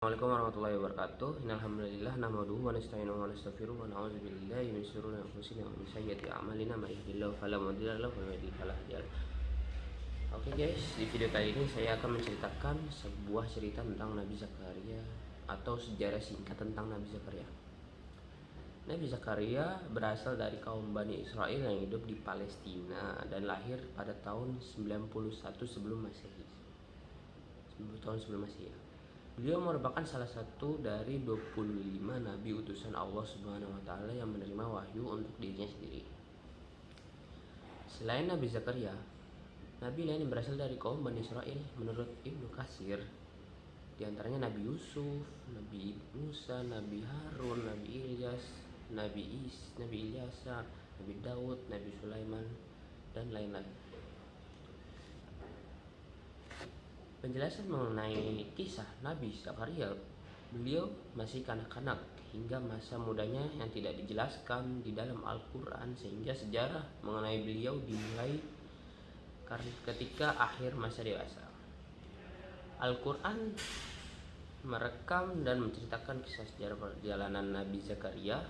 Assalamualaikum warahmatullahi wabarakatuh. Innalhamdulillah nahmaduhu wa nasta'inuhu wa nastaghfiruh wa na'udzu billahi min syururi anfusina wa min sayyiati a'malina may yahdihillahu fala mudilla lahu wa may yudlil fala hadiya lahu. Oke guys, di video kali ini saya akan menceritakan sebuah cerita tentang Nabi Zakaria atau sejarah singkat tentang Nabi Zakaria. Nabi Zakaria berasal dari kaum Bani Israel yang hidup di Palestina dan lahir pada tahun 91 sebelum Masehi. 10 tahun sebelum Masehi. Beliau merupakan salah satu dari 25 nabi utusan Allah Subhanahu wa taala yang menerima wahyu untuk dirinya sendiri. Selain Nabi Zakaria, nabi lain yang berasal dari kaum Bani Israel menurut Ibnu Katsir, di antaranya Nabi Yusuf, Nabi Musa, Nabi Harun, Nabi Ilyas, Nabi Ilyasa, Nabi Daud, Nabi Sulaiman, dan lain-lain. Penjelasan mengenai kisah Nabi Zakaria, beliau masih kanak-kanak hingga masa mudanya yang tidak dijelaskan di dalam Al-Quran, sehingga sejarah mengenai beliau dimulai ketika akhir masa dewasa. Al-Quran merekam dan menceritakan kisah sejarah perjalanan Nabi Zakaria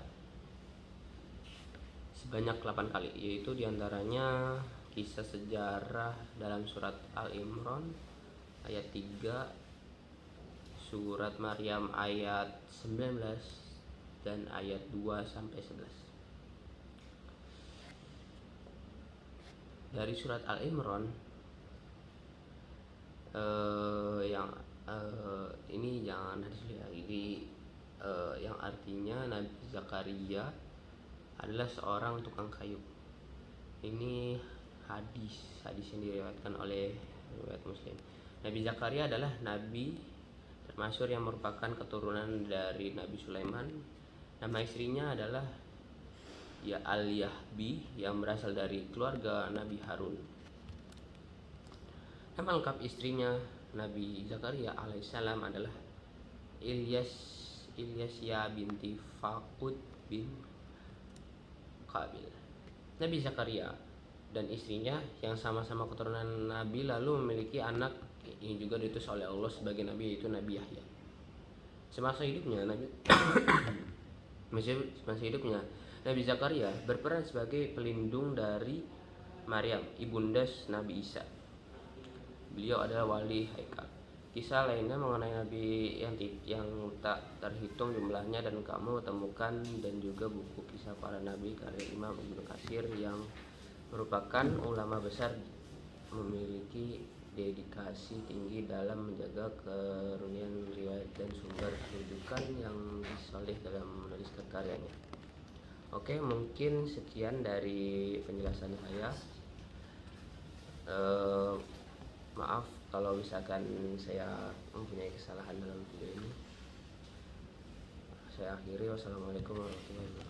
sebanyak 8 kali, yaitu diantaranya kisah sejarah dalam surat Al-Imran ayat 3, surat Maryam ayat 19, dan ayat 2 sampai 11. Dari surat Al-Imran ini jangan hadis lagi, yang artinya Nabi Zakaria adalah seorang tukang kayu. Ini hadis yang diriwayatkan oleh riwayat Muslim. Nabi Zakaria adalah nabi termasyhur yang merupakan keturunan dari Nabi Sulaiman. Nama istrinya adalah Al-Yahbi yang berasal dari keluarga Nabi Harun. Nama lengkap istrinya Nabi Zakaria alaihissalam adalah Ilyasya binti Faqud bin Qabil. Nabi Zakaria dan istrinya yang sama-sama keturunan Nabi lalu memiliki anak yang juga diutus oleh Allah sebagai Nabi, yaitu Nabi Yahya. Semasa hidupnya Nabi Zakaria berperan sebagai pelindung dari Maryam, ibunda Nabi Isa. Beliau adalah wali Haikal. Kisah lainnya mengenai Nabi yang tak terhitung jumlahnya dan kamu temukan, dan juga buku kisah para Nabi karya Imam Ibnu Katsir yang merupakan ulama besar, memiliki dedikasi tinggi dalam menjaga kerunian riwayat dan sumber rujukan yang soleh dalam menuliskan karyanya. Oke, mungkin sekian dari penjelasan saya. Maaf kalau misalkan saya mempunyai kesalahan dalam video ini. Saya akhiri. Wassalamualaikum warahmatullahi wabarakatuh.